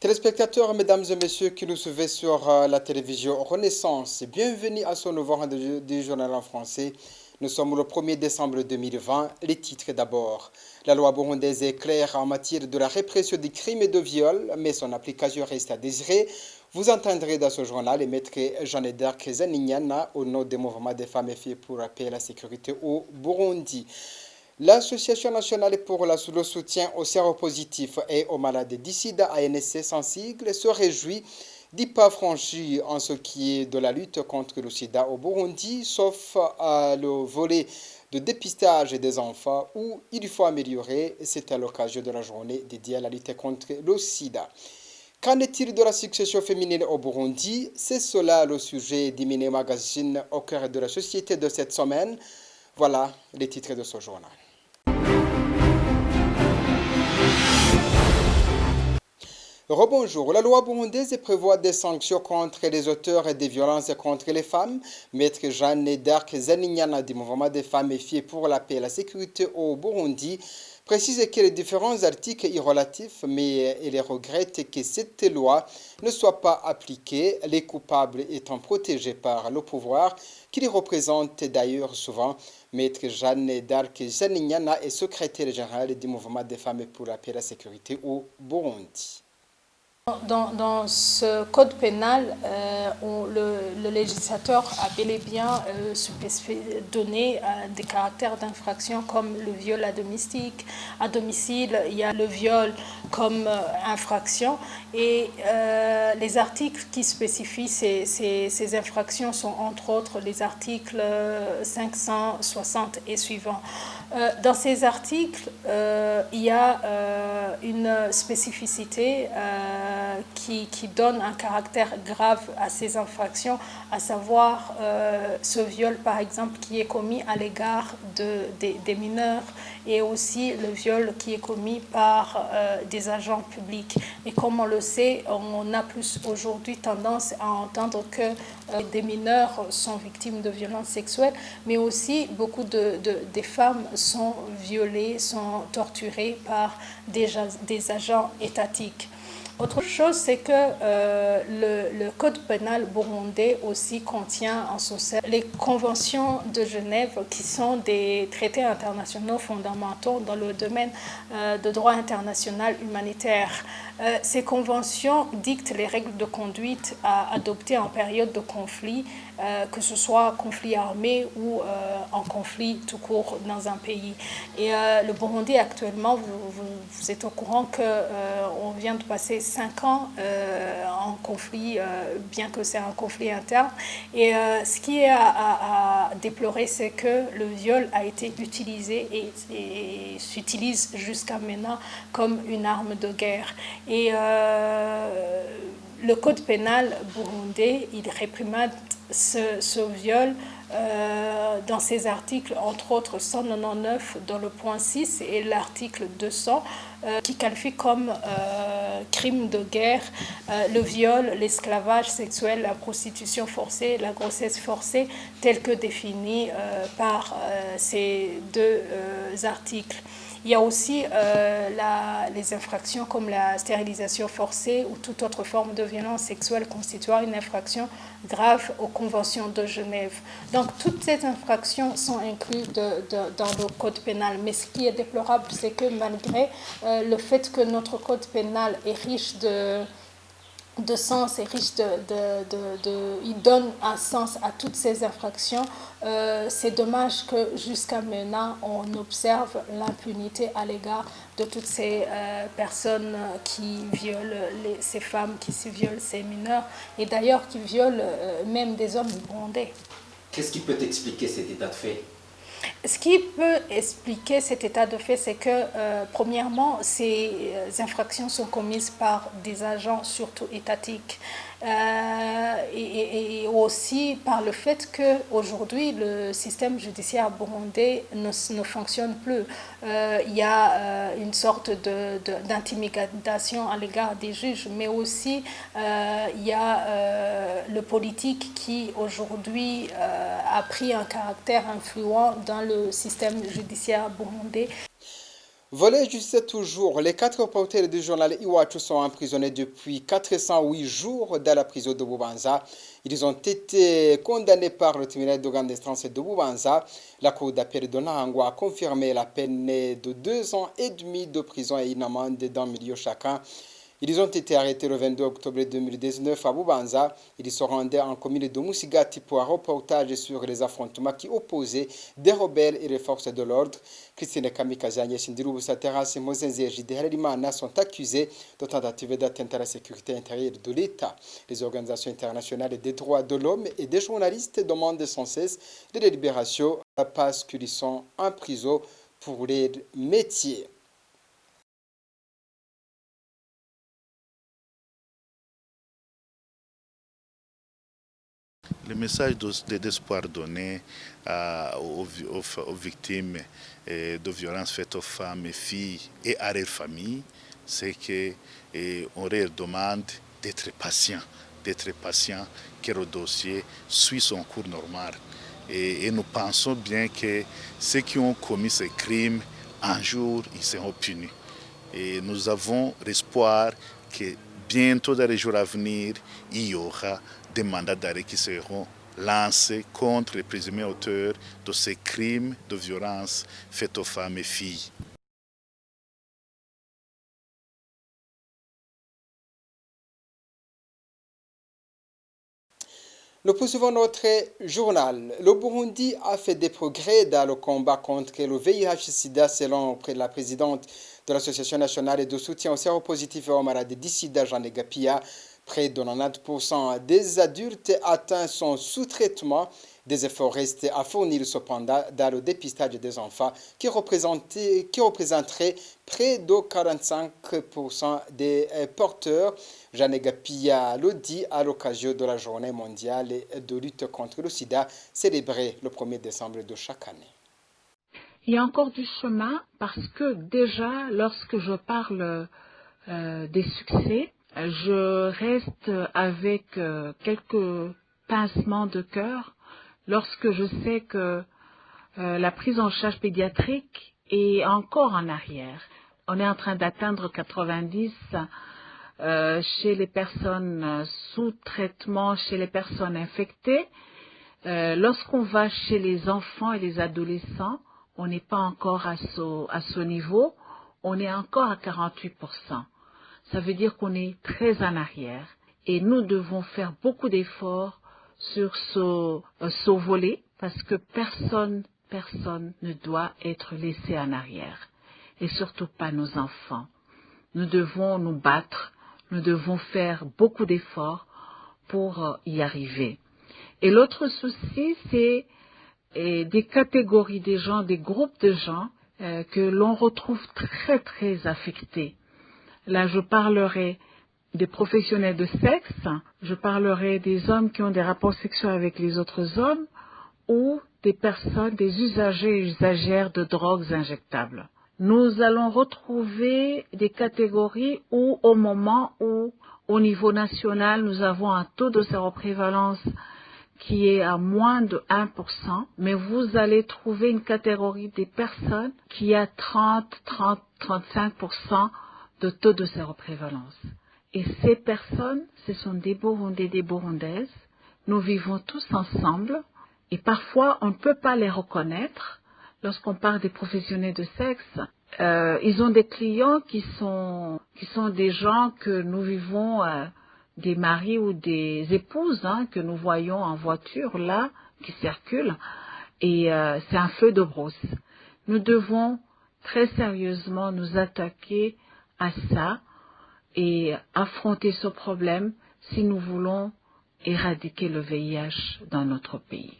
Téléspectateurs, mesdames et messieurs qui nous suivez sur la télévision Renaissance, bienvenue à ce nouveau rendez-vous du journal en français. Nous sommes le 1er décembre 2020. Les titres d'abord. La loi burundaise est claire en matière de la répression des crimes et de viols, mais son application reste à désirer. Vous entendrez dans ce journal les maîtres Jeanne d'Arc Zaninyana au nom des mouvements des femmes et filles pour la paix et la sécurité au Burundi. L'Association nationale pour le soutien aux séropositifs et aux malades du sida, ANSC sans sigle, se réjouit du pas franchi en ce qui est de la lutte contre le sida au Burundi, sauf à le volet de dépistage des enfants où il faut améliorer. C'est à l'occasion de la journée dédiée à la lutte contre le sida. Qu'en est-il de la succession féminine au Burundi? C'est cela le sujet d'Imine Magazine au cœur de la société de cette semaine. Voilà les titres de ce journal. Rebonjour. La loi burundaise prévoit des sanctions contre les auteurs des violences contre les femmes. Maître Jeanne d'Arc Zaninyana du mouvement des femmes et filles pour la paix et la sécurité au Burundi précise que les différents articles y relatifs, mais il regrette que cette loi ne soit pas appliquée, les coupables étant protégés par le pouvoir, qui les représente d'ailleurs souvent. Maître Jeanne d'Arc Zaninyana est secrétaire général du mouvement des femmes pour la paix et la sécurité au Burundi. Dans ce code pénal, le législateur a bel et bien donné des caractères d'infraction comme le viol à domicile, il y a le viol comme infraction et les articles qui spécifient ces infractions sont entre autres les articles 560 et suivants. Dans ces articles, il y a une spécificité qui donne un caractère grave à ces infractions, à savoir ce viol par exemple qui est commis à l'égard des mineurs et aussi le viol qui est commis par des agents publics. Et comme on le sait, on a plus aujourd'hui tendance à entendre que des mineurs sont victimes de violences sexuelles, mais aussi beaucoup des femmes sont violées, sont torturées par des agents étatiques. Autre chose, c'est que le code pénal burundais aussi contient en son sein les conventions de Genève qui sont des traités internationaux fondamentaux dans le domaine de droit international humanitaire. Ces conventions dictent les règles de conduite à adopter en période de conflit, que ce soit conflit armé ou en conflit tout court dans un pays. Et le Burundi actuellement, vous êtes au courant qu'on vient de passer 5 ans en conflit, bien que c'est un conflit interne. Et ce qui est à déplorer, c'est que le viol a été utilisé et s'utilise jusqu'à maintenant comme une arme de guerre. Et le code pénal burundais, il réprimande ce viol dans ces articles, entre autres 199 dans le point 6 et l'article 200 qui qualifie comme crime de guerre le viol, l'esclavage sexuel, la prostitution forcée, la grossesse forcée, tels que définis par ces deux articles. Il y a aussi les infractions comme la stérilisation forcée ou toute autre forme de violence sexuelle constituant une infraction grave aux conventions de Genève. Donc toutes ces infractions sont incluses dans le code pénal. Mais ce qui est déplorable, c'est que malgré le fait que notre code pénal est riche de sens et riche il donne un sens à toutes ces infractions. C'est dommage que jusqu'à maintenant on observe l'impunité à l'égard de toutes ces personnes qui violent ces femmes, qui se violent ces mineurs et d'ailleurs qui violent même des hommes burundais. Qu'est-ce qui peut expliquer cet état de fait? Ce qui peut expliquer cet état de fait, c'est que, premièrement, ces infractions sont commises par des agents surtout étatiques. Et aussi par le fait qu'aujourd'hui, le système judiciaire burundais ne fonctionne plus. Il y a une sorte d'intimidation à l'égard des juges, mais aussi il y a le politique qui aujourd'hui a pris un caractère influent dans le système judiciaire burundais. Volés juste toujours, les 4 reporters du journal Iwachu sont emprisonnés depuis 408 jours dans la prison de Bubanza. Ils ont été condamnés par le tribunal de grande instance de Bubanza. La cour d'appel de Nahangwa a confirmé la peine de 2 ans et demi de prison et une amende d'1 million chacun. Ils ont été arrêtés le 22 octobre 2019 à Bubanza. Ils se rendaient en commune de Musigati pour un reportage sur les affrontements qui opposaient des rebelles et les forces de l'ordre. Christine Kamikaze, Sindiru Sateras et Mozenze Jideharimana sont accusés de tentatives d'atteinte à la sécurité intérieure de l'État. Les organisations internationales des droits de l'homme et des journalistes demandent sans cesse de libération parce qu'ils sont en prison pour leur métier. Le message d'espoir donné aux victimes de violences faites aux femmes et filles et à leurs familles, c'est qu'on leur demande d'être patient, que le dossier suit son cours normal. Et nous pensons bien que ceux qui ont commis ces crimes, un jour, ils seront punis. Et nous avons l'espoir que bientôt, dans les jours à venir, il y aura des mandats d'arrêt qui seront lancés contre les présumés auteurs de ces crimes de violence faits aux femmes et filles. Nous poursuivons notre journal. Le Burundi a fait des progrès dans le combat contre le VIH-Sida selon la présidente de l'Association nationale de soutien aux séropositifs et aux malades du sida, Jeanne Gapia. Près de 90% des adultes atteints sont sous traitement. Des efforts restent à fournir cependant dans le dépistage des enfants qui représenterait près de 45% des porteurs. Jeanne Gapia le dit à l'occasion de la journée mondiale de lutte contre le sida célébrée le 1er décembre de chaque année. Il y a encore du chemin parce que déjà lorsque je parle des succès, je reste avec quelques pincements de cœur lorsque je sais que la prise en charge pédiatrique est encore en arrière. On est en train d'atteindre 90 chez les personnes sous traitement, chez les personnes infectées. Lorsqu'on va chez les enfants et les adolescents, on n'est pas encore à ce niveau, on est encore à 48%. Ça veut dire qu'on est très en arrière et nous devons faire beaucoup d'efforts sur ce volet parce que personne ne doit être laissé en arrière et surtout pas nos enfants. Nous devons nous battre, nous devons faire beaucoup d'efforts pour y arriver. Et l'autre souci, c'est des catégories de gens, des groupes de gens que l'on retrouve très très affectés. Là, je parlerai des professionnels de sexe, je parlerai des hommes qui ont des rapports sexuels avec les autres hommes ou des personnes, des usagers et usagères de drogues injectables. Nous allons retrouver des catégories où, au moment où, au niveau national, nous avons un taux de séroprévalence qui est à moins de 1%, mais vous allez trouver une catégorie des personnes qui a 35% de taux de séroprévalence. Et ces personnes, ce sont des Burundais et des Burundaises. Nous vivons tous ensemble et parfois on ne peut pas les reconnaître. Lorsqu'on parle des professionnels de sexe, ils ont des clients qui sont des gens que nous vivons, des maris ou des épouses que nous voyons en voiture là, qui circulent, et c'est un feu de brousse. Nous devons très sérieusement nous attaquer à ça et affronter ce problème si nous voulons éradiquer le VIH dans notre pays.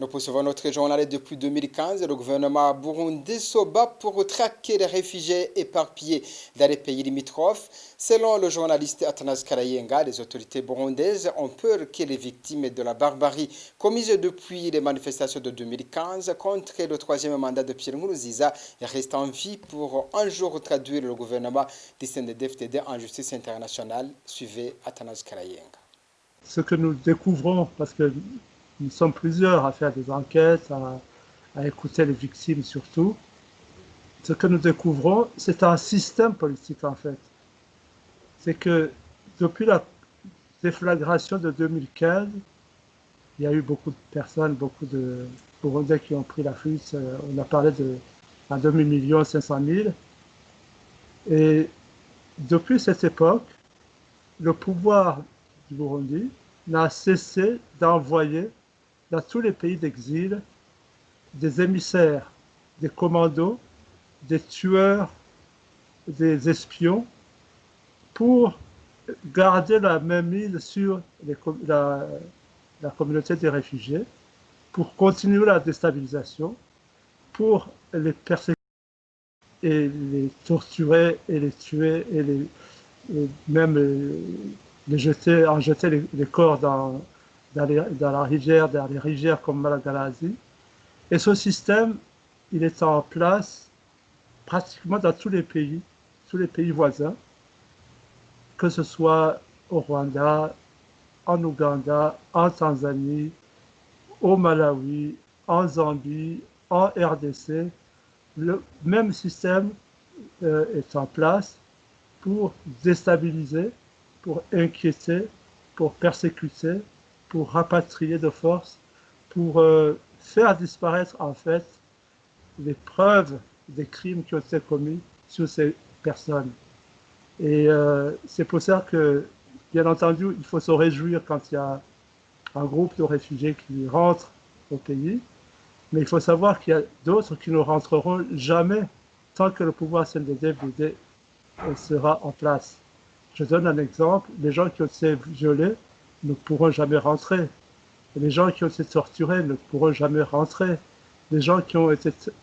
Nous poursuivons notre journal depuis 2015. Le gouvernement burundais se bat pour traquer les réfugiés éparpillés dans les pays limitrophes. Selon le journaliste Athanas Karayenga, les autorités burundaises ont peur que les victimes de la barbarie commise depuis les manifestations de 2015 contre le troisième mandat de Pierre Nkurunziza restent en vie pour un jour traduire le gouvernement du CNDD-FDD en justice internationale. Suivez Athanas Karayenga. Ce que nous découvrons, parce que nous sommes plusieurs à faire des enquêtes, à écouter les victimes surtout. ce que nous découvrons, c'est un système politique en fait. C'est que depuis la déflagration de 2015, il y a eu beaucoup de personnes, beaucoup de Burundais qui ont pris la fuite. On a parlé de 2,5 millions. Et depuis cette époque, le pouvoir du Burundi n'a cessé d'envoyer dans tous les pays d'exil des émissaires, des commandos, des tueurs, des espions pour garder la mainmise sur la communauté des réfugiés, pour continuer la déstabilisation, pour les persécuter et les torturer et les tuer et même en jeter les corps dans la rivière, dans les rivières comme Malagasy. Et ce système, il est en place pratiquement dans tous les pays voisins, que ce soit au Rwanda, en Ouganda, en Tanzanie, au Malawi, en Zambie, en RDC. Le même système est en place pour déstabiliser, pour inquiéter, pour persécuter, pour rapatrier de force, pour faire disparaître en fait les preuves des crimes qui ont été commis sur ces personnes. Et c'est pour ça que, bien entendu, il faut se réjouir quand il y a un groupe de réfugiés qui rentrent au pays, mais il faut savoir qu'il y a d'autres qui ne rentreront jamais tant que le pouvoir CNDD-FDD sera en place. Je donne un exemple, les gens qui ont été violés ne pourront jamais rentrer. Les gens qui ont été torturés ne pourront jamais rentrer. Les gens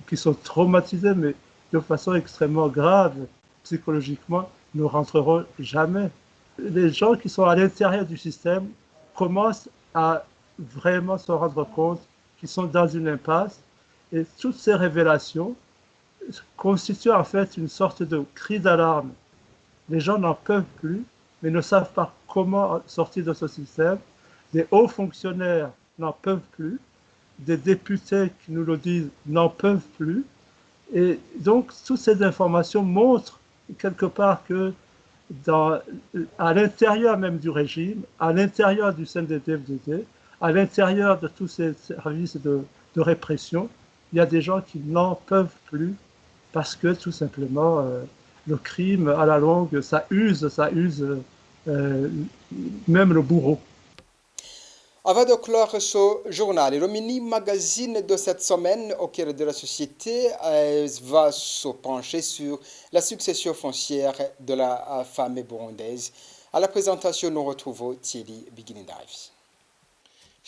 qui sont traumatisés, mais de façon extrêmement grave, psychologiquement, ne rentreront jamais. Les gens qui sont à l'intérieur du système commencent à vraiment se rendre compte qu'ils sont dans une impasse. Et toutes ces révélations constituent en fait une sorte de cri d'alarme. Les gens n'en peuvent plus, mais ne savent pas comment sortir de ce système. Des hauts fonctionnaires n'en peuvent plus. Des députés qui nous le disent n'en peuvent plus. Et donc, toutes ces informations montrent quelque part que à l'intérieur même du régime, à l'intérieur du CNDD-FDD, à l'intérieur de tous ces services de répression, il y a des gens qui n'en peuvent plus parce que tout simplement le crime à la longue, ça use même le bourreau. Avant de clore ce journal, le mini-magazine de cette semaine au cœur de la société va se pencher sur la succession foncière de la femme burundaise. À la présentation, nous retrouvons Thierry Biginindavi.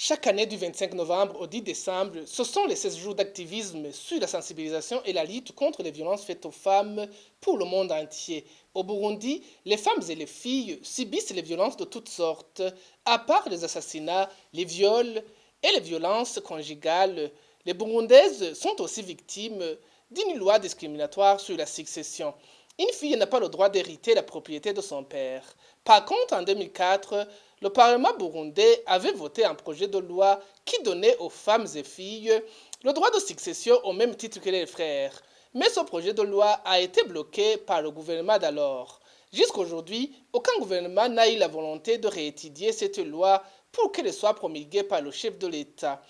Chaque année du 25 novembre au 10 décembre, ce sont les 16 jours d'activisme sur la sensibilisation et la lutte contre les violences faites aux femmes pour le monde entier. Au Burundi, les femmes et les filles subissent les violences de toutes sortes. À part les assassinats, les viols et les violences conjugales, les Burundaises sont aussi victimes d'une loi discriminatoire sur la succession. Une fille n'a pas le droit d'hériter la propriété de son père. Par contre, en 2004, le Parlement burundais avait voté un projet de loi qui donnait aux femmes et filles le droit de succession au même titre que les frères. Mais ce projet de loi a été bloqué par le gouvernement d'alors. Jusqu'à aujourd'hui, aucun gouvernement n'a eu la volonté de réétudier cette loi pour qu'elle soit promulguée par le chef de l'État.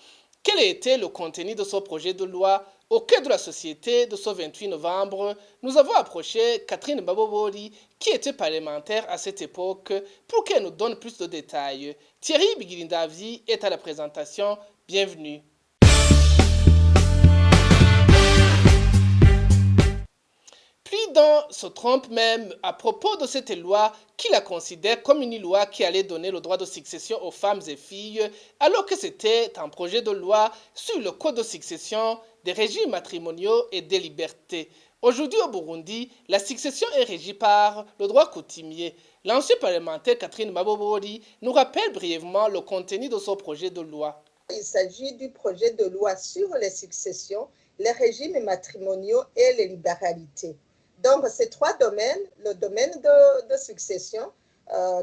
Quel a été le contenu de ce projet de loi? Au cœur de la société de ce 28 novembre, nous avons approché Catherine Babobori, qui était parlementaire à cette époque, pour qu'elle nous donne plus de détails. Thierry Bigirindavi est à la présentation. Bienvenue. Puis dans se trompe même à propos de cette loi qu'il la considère comme une loi qui allait donner le droit de succession aux femmes et filles, alors que c'était un projet de loi sur le code de succession, des régimes matrimoniaux et des libertés. Aujourd'hui au Burundi, la succession est régie par le droit coutumier. L'ancien parlementaire Catherine Mabobori nous rappelle brièvement le contenu de ce projet de loi. Il s'agit du projet de loi sur les successions, les régimes matrimoniaux et les libéralités. Donc, ces trois domaines, le domaine de succession,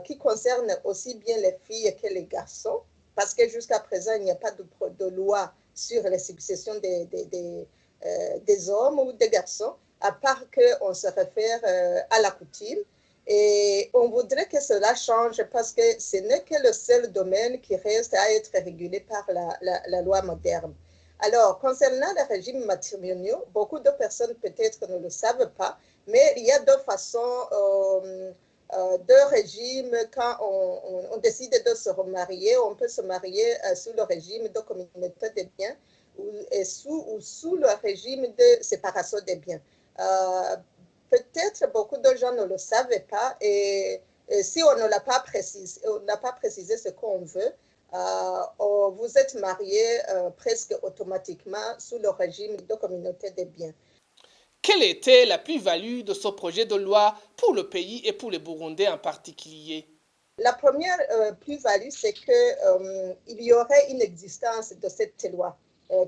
qui concerne aussi bien les filles que les garçons, parce que jusqu'à présent, il n'y a pas de loi sur les successions des hommes ou des garçons. à part qu'on se réfère à la coutume. Et on voudrait que cela change parce que ce n'est que le seul domaine qui reste à être régulé par la loi moderne. Alors, concernant les régimes matrimoniaux, beaucoup de personnes peut-être ne le savent pas, mais il y a deux façons de régime. Quand on décide de se remarier, on peut se marier sous le régime de communauté des biens ou sous le régime de séparation des biens. Peut-être beaucoup de gens ne le savaient pas et si on n'a pas précisé ce qu'on veut, vous êtes marié presque automatiquement sous le régime de communauté des biens. Quelle était la plus-value de ce projet de loi pour le pays et pour les Burundais en particulier? La première plus-value, c'est qu'il y aurait une existence de cette loi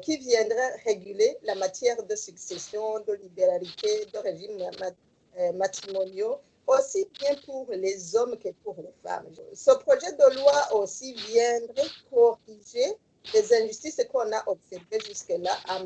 qui viendrait réguler la matière de succession, de libéralité, de régimes matrimoniaux, aussi bien pour les hommes que pour les femmes. Ce projet de loi aussi viendrait corriger les injustices qu'on a observées jusque-là en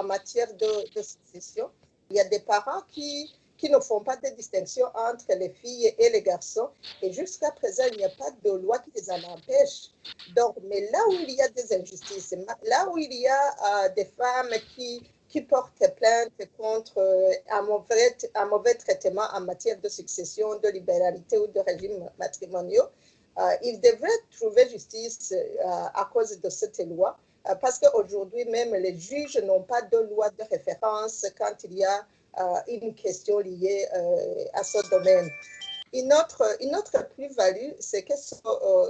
matière de succession. Il y a des parents qui ne font pas de distinction entre les filles et les garçons. Et jusqu'à présent, il n'y a pas de loi qui les en empêche. Donc, mais là où il y a des injustices, là où il y a des femmes qui portent plainte contre un mauvais traitement en matière de succession, de libéralité ou de régime matrimoniaux, ils devraient trouver justice à cause de cette loi. Parce qu'aujourd'hui même, les juges n'ont pas de loi de référence quand il y a une question liée à ce domaine. Une autre plus-value, c'est que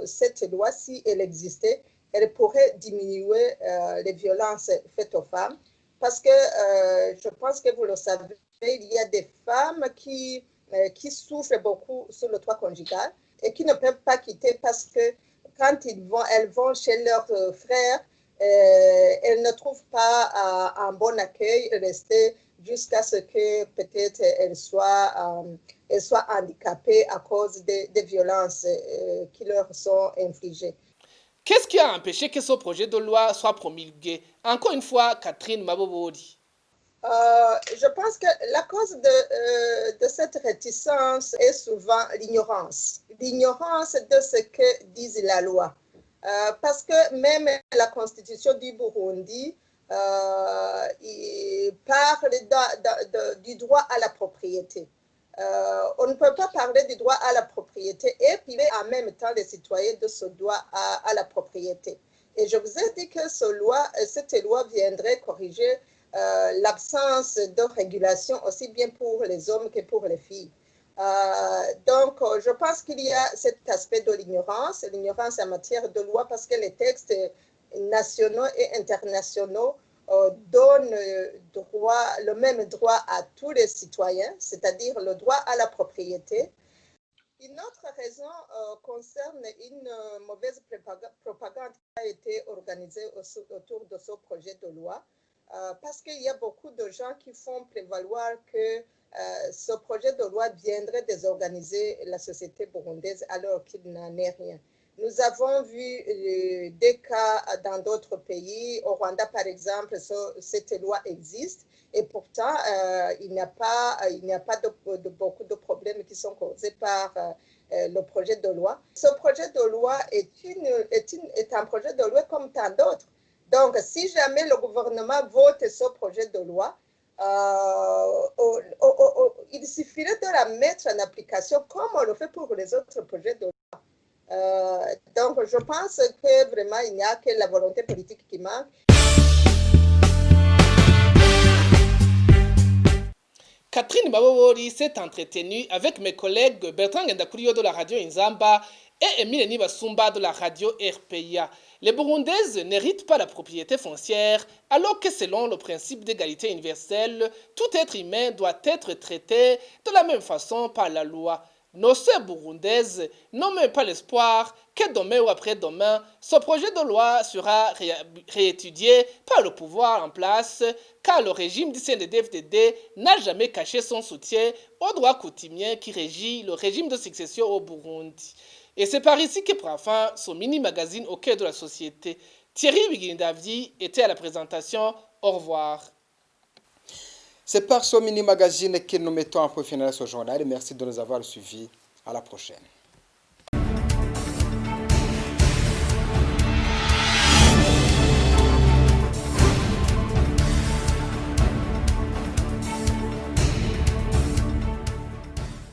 cette loi, si elle existait, elle pourrait diminuer les violences faites aux femmes. Parce que je pense que vous le savez, il y a des femmes qui souffrent beaucoup sur le toit conjugal et qui ne peuvent pas quitter parce que quand elles vont chez leurs frères, elles ne trouvent pas un bon accueil, rester jusqu'à ce que peut-être elles soient handicapées à cause des violences qui leur sont infligées. Qu'est-ce qui a empêché que ce projet de loi soit promulgué? Encore une fois, Catherine Mabobodi. Je pense que la cause de cette réticence est souvent l'ignorance. L'ignorance de ce que dit la loi. Parce que même la constitution du Burundi il parle du droit à la propriété. On ne peut pas parler du droit à la propriété et priver en même temps les citoyens de ce droit à la propriété. Et je vous ai dit que cette loi viendrait corriger l'absence de régulation aussi bien pour les hommes que pour les filles. Donc, je pense qu'il y a cet aspect de l'ignorance en matière de loi parce que les textes nationaux et internationaux donnent le même droit à tous les citoyens, c'est-à-dire le droit à la propriété. Une autre raison concerne une mauvaise propagande qui a été organisée autour de ce projet de loi parce qu'il y a beaucoup de gens qui font prévaloir que ce projet de loi viendrait désorganiser la société burundaise alors qu'il n'en est rien. Nous avons vu des cas dans d'autres pays. Au Rwanda, par exemple, cette loi existe et pourtant, il n'y a pas beaucoup de problèmes qui sont causés par le projet de loi. Ce projet de loi est un projet de loi comme tant d'autres. Donc, si jamais le gouvernement vote ce projet de loi, il suffirait de la mettre en application comme on le fait pour les autres projets de loi. Donc, je pense que vraiment, il n'y a que la volonté politique qui manque. Catherine Mabobori s'est entretenue avec mes collègues Bertrand Ngendakurio de la radio Inzamba et Emile Nibasumba de la radio RPA. Les Burundaises n'héritent pas la propriété foncière, alors que selon le principe d'égalité universelle, tout être humain doit être traité de la même façon par la loi. Nos sœurs burundaises n'ont même pas l'espoir que demain ou après-demain, ce projet de loi sera réétudié par le pouvoir en place, car le régime du CNDD-FDD n'a jamais caché son soutien aux droits coutumiers qui régit le régime de succession au Burundi. Et c'est par ici que prend fin ce mini-magazine au cœur de la société. Thierry Bigindavdi était à la présentation. Au revoir. C'est par ce mini-magazine que nous mettons en point final à ce journal. Merci de nous avoir suivis. À la prochaine.